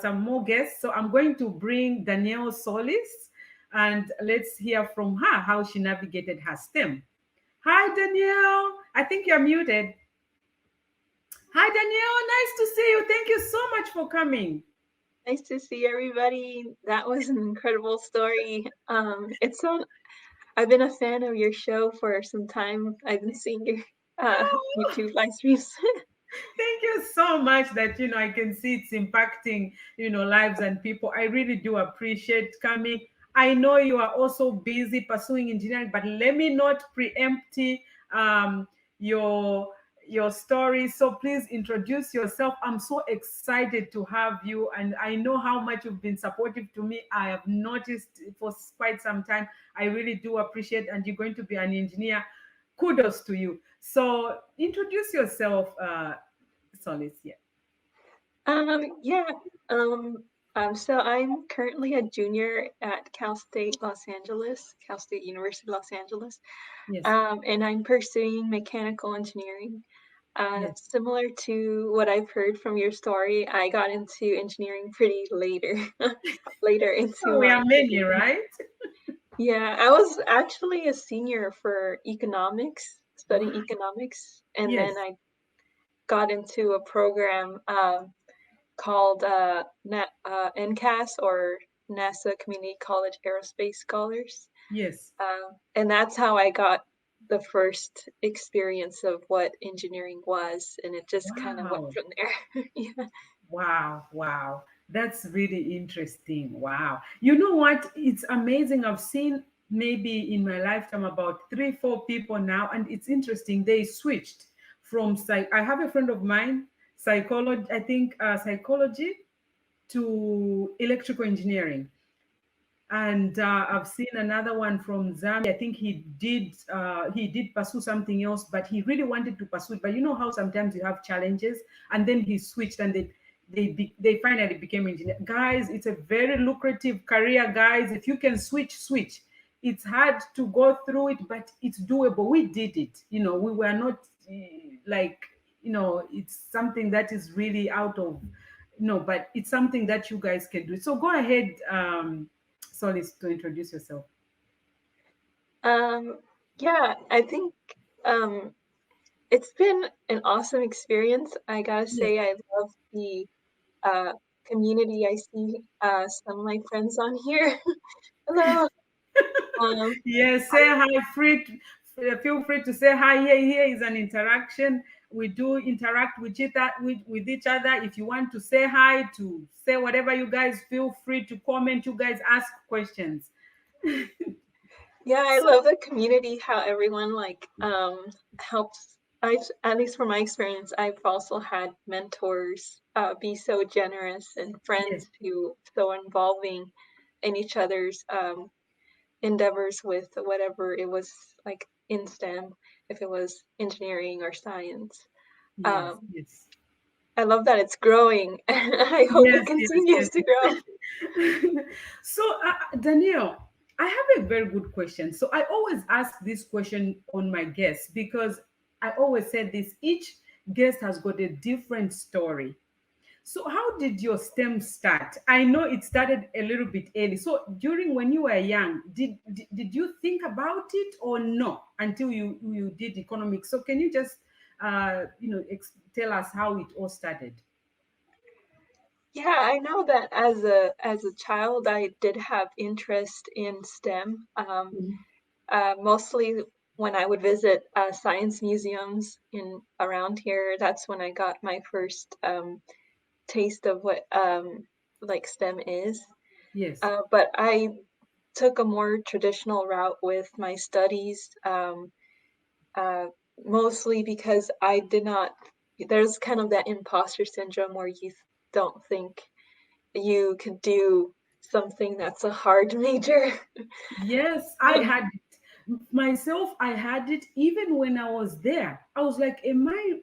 some more guests. So I'm going to bring Danielle Solis, and let's hear from her how she navigated her STEM. Hi, Danielle. I think you're muted. Hi, Danielle. Nice to see you. Thank you so much for coming. Nice to see everybody. That was an incredible story. It's on. I've been a fan of your show for some time. I've been seeing your Oh, YouTube live streams. thank you so much that I can see it's impacting lives and people. I really do appreciate coming. I know you are also busy pursuing engineering, but let me not preempt um your your story. So please introduce yourself. I'm so excited to have you, and I know how much you've been supportive to me. I have noticed for quite some time. I really do appreciate, and you're going to be an engineer. Kudos to you. So introduce yourself, Solis. Yeah. Yeah. Um, so I'm currently a junior at Cal State Los Angeles, Cal State University Los Angeles, Yes. and I'm pursuing mechanical engineering. Yes. Similar to what I've heard from your story, I got into engineering pretty later, later into So we my are many, degree. right? Yeah, I was actually a senior for economics, Wow. studying economics, and Yes. then I got into a program called NCAS, or NASA Community College Aerospace Scholars. Yes. And that's how I got the first experience of what engineering was, and it just kind of went Wow. from there. Yeah. Wow. Wow. That's really interesting. Wow. You know what? It's amazing. I've seen maybe in my lifetime about three, four people now, and it's interesting. They switched from psych. I have a friend of mine, psychology, I think psychology to electrical engineering. And I've seen another one from Zambia. I think he did pursue something else, but he really wanted to pursue it. But you know how sometimes you have challenges, and then he switched, and they finally became engineer. Guys, it's a very lucrative career, guys. If you can switch. It's hard to go through it, but it's doable. We did it. We were not like it's something that is really out of no, but it's something that you guys can do. So go ahead, Solis, to introduce yourself. Um, yeah, I think um, it's been an awesome experience. I gotta Yes. say, I love the uh, community. I see some of my friends on here. Hello. Um, Yes, I, say hi. Feel free to say hi. Here is an interaction. We do interact with each other. If you want to say hi, to say whatever you guys feel free to comment. You guys ask questions. yeah, I So love the community. How everyone like helps. I, at least from my experience, I've also had mentors be so generous, and yes, friends who so involving in each other's endeavors with whatever it was, like in STEM, if it was engineering or science. yes, Um, yes. I love that it's growing. I hope it Yes, yes, continues yes. to grow. So, Danielle, I have a very good question. So, I always ask this question on my guests because I always said this each guest has got a different story. So, how did your STEM start? I know it started a little bit early. So, during when you were young, did you think about it or no until you did economics? So, can you just tell us how it all started? Yeah, I know that as a child, I did have interest in STEM. Mhm. Mostly when I would visit science museums in around here. That's when I got my first taste of what like STEM is. Yes. But I took a more traditional route with my studies, uh, mostly because I did not. There's kind of that imposter syndrome where you don't think you could do something that's a hard major. Yes, I had it myself. I had it even when I was there. I was like, am I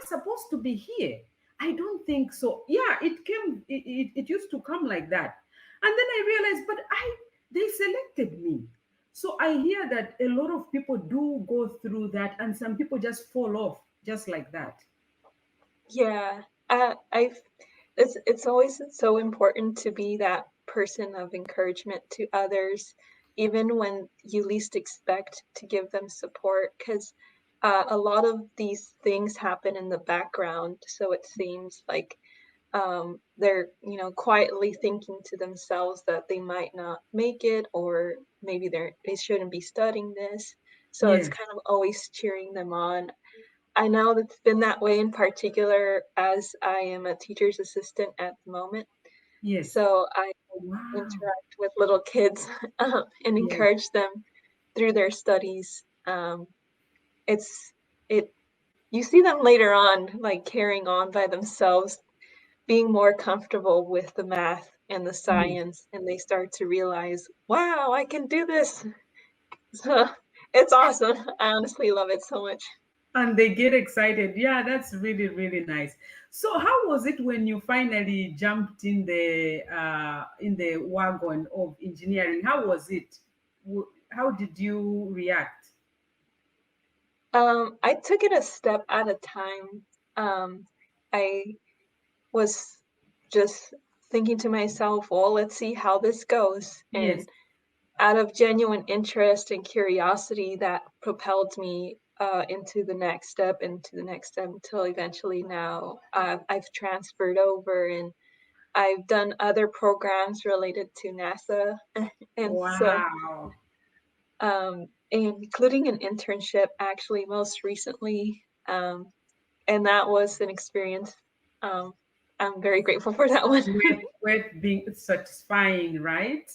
supposed to be here? I don't think so. Yeah, it used to come like that. And then I realized, but they selected me. So I hear that a lot of people do go through that, and some people just fall off just like that. Yeah. I've it's always so important to be that person of encouragement to others, even when you least expect to give them support, 'cause, a lot of these things happen in the background, so it seems like, they're, quietly thinking to themselves that they might not make it, or maybe they shouldn't be studying this, so it's Yes, kind of always cheering them on. I know it's been that way in particular as I am a teacher's assistant at the moment. yes. So I Wow. interact with little kids and Yes, encourage them through their studies. It's it you see them later on like carrying on by themselves, being more comfortable with the math and the yes. science, and they start to realize, wow, I can do this. So it's awesome. I honestly love it so much. And they get excited. Yeah, that's really, really nice. So how was it when you finally jumped in the wagon of engineering? How was it? How did you react? I took it a step at a time. I was just thinking to myself, well, let's see how this goes. Yes. And out of genuine interest and curiosity, that propelled me into the next step, into the next step, until eventually now I've transferred over and I've done other programs related to NASA. And so, Wow. including an internship actually most recently. And that was an experience. Um, I'm very grateful for that one. With being satisfying, right?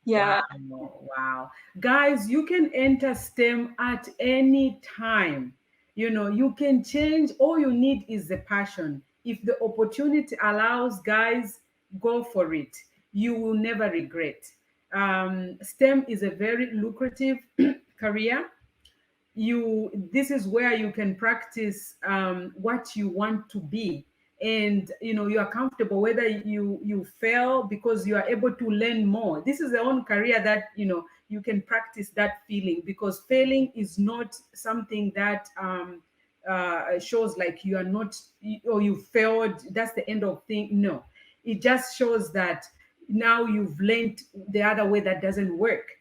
Wow, Yeah. wow. Guys, you can enter STEM at any time. You can change. All you need is the passion. If the opportunity allows, guys, go for it. You will never regret. STEM is a very lucrative career. This is where you can practice what you want to be, and you are comfortable whether you fail, because you are able to learn more. This is the own career that you can practice that feeling, because failing is not something that shows like you are not, or you failed, that's the end of thing. No, it just shows that now you've learned the other way that doesn't work.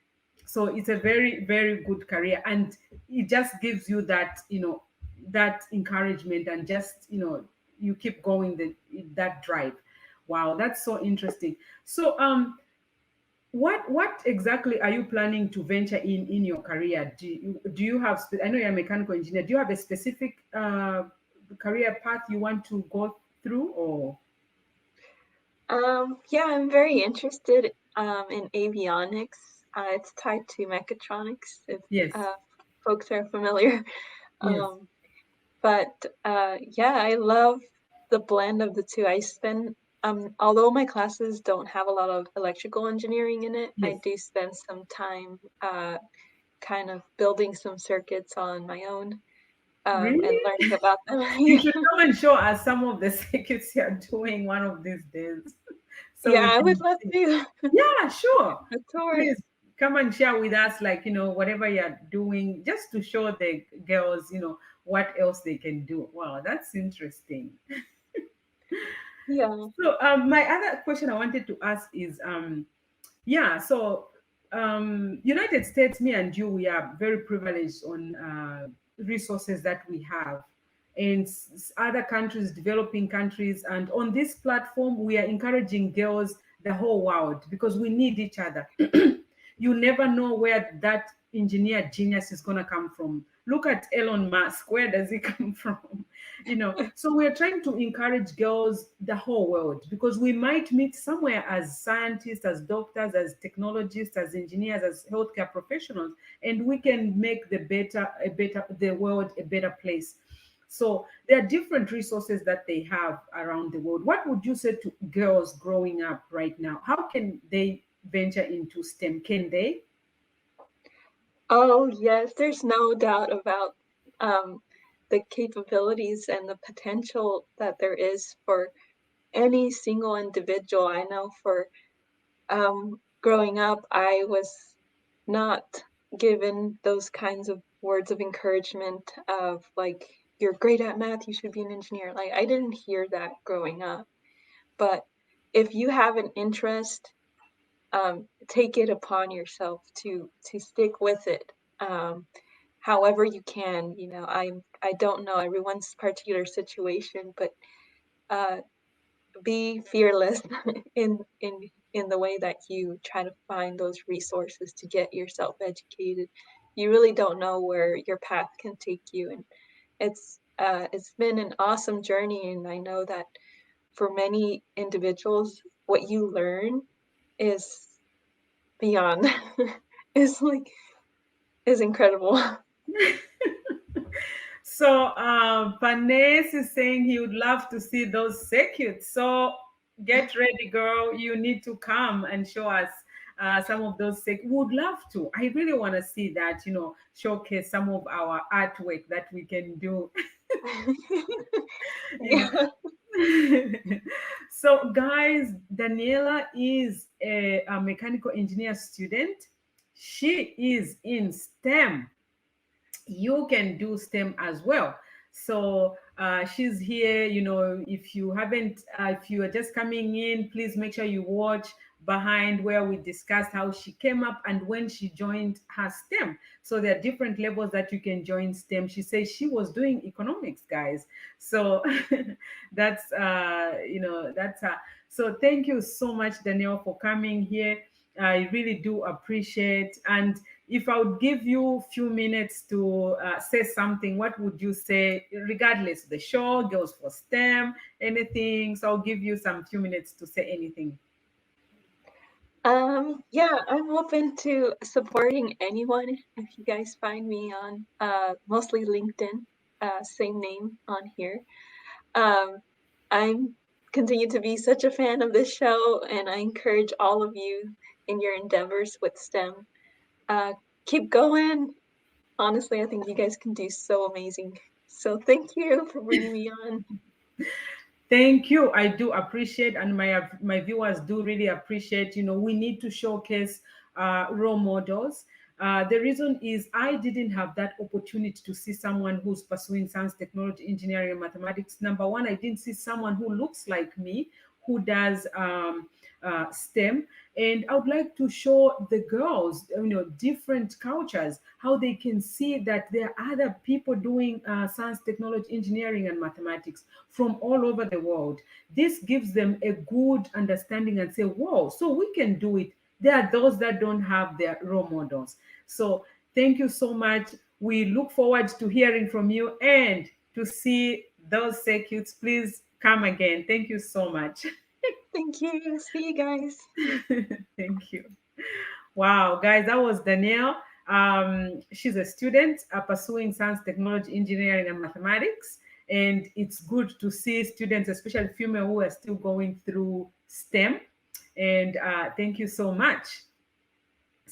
So it's a very, very good career, and it just gives you that that encouragement, and just you keep going, that drive. Wow, that's so interesting. So what exactly are you planning to venture in your career? Do you have I know you're a mechanical engineer. Do you have a specific career path you want to go through, or? Yeah, I'm very interested in avionics. It's tied to mechatronics, if Yes, uh, folks are familiar. yes, Um, but yeah, I love the blend of the two. Although my classes don't have a lot of electrical engineering in it, I yes. do spend some time kind of building some circuits on my own and Really? learning about them. You Yeah, should come and show us some of the circuits you're doing one of these days, so yeah, we I would can love see. to. Yeah, sure. A tour. Please come and share with us, like, whatever you're doing, just to show the girls, what else they can do. Wow, that's interesting. Yeah. So, my other question I wanted to ask is, yeah, so United States, me and you, we are very privileged on resources that we have, and other countries, developing countries, and on this platform, we are encouraging girls the whole world, because we need each other. You never know where that engineer genius is going to come from. Look at Elon Musk. Where does he come from? So we're trying to encourage girls the whole world, because we might meet somewhere as scientists, as doctors, as technologists, as engineers, as healthcare professionals, and we can make the world a better place. So there are different resources that they have around the world. What would you say to girls growing up right now? How can they venture into STEM? Can they? Oh, yes, there's no doubt about um, the capabilities and the potential that there is for any single individual. I know for growing up, I was not given those kinds of words of encouragement of like you're great at math, you should be an engineer. Like, I didn't hear that growing up. But if you have an interest, take it upon yourself to stick with it. However you can, you know, I don't know everyone's particular situation, but uh, be fearless in the way that you try to find those resources to get yourself educated. You really don't know where your path can take you, and it's been an awesome journey. And I know that for many individuals, what you learn is beyond is like is incredible. So Vanessa is saying he would love to see those circuits. So get ready, girl. You need to come and show us some of those circuits. Would love to. I really want to see that, showcase some of our artwork that we can do. Yeah. Yeah. So, guys, Daniela is a mechanical engineer student. She is in STEM. You can do STEM as well. So she's here. If you haven't, if you are just coming in, please make sure you watch behind where we discussed how she came up and when she joined her STEM. So there are different levels that you can join STEM. She says she was doing economics, guys. So that's so thank you so much, Danielle, for coming here. I really do appreciate. And if I would give you a few minutes to say something, what would you say, regardless the show, Girls for STEM, anything? So I'll give you some few minutes to say anything. Yeah, I'm open to supporting anyone. If you guys find me on mostly LinkedIn, same name on here. Um, I'm continue to be such a fan of this show, and I encourage all of you in your endeavors with STEM. Uh, keep going. Honestly, I think you guys can do so amazing. So thank you for bringing me on. Thank you. I do appreciate, and my viewers do really appreciate. We need to showcase role models. The reason is I didn't have that opportunity to see someone who's pursuing science, technology, engineering, and mathematics. Number one, I didn't see someone who looks like me, who does STEM. And I would like to show the girls, different cultures, how they can see that there are other people doing science, technology, engineering, and mathematics from all over the world. This gives them a good understanding and say, whoa, so we can do it. There are those that don't have their role models. So thank you so much. We look forward to hearing from you and to see those circuits. Please come again. Thank you so much. Thank you. See you guys. Thank you. Wow, guys, that was Danielle. She's a student pursuing science, technology, engineering, and mathematics. And it's good to see students, especially female, who are still going through STEM. And thank you so much.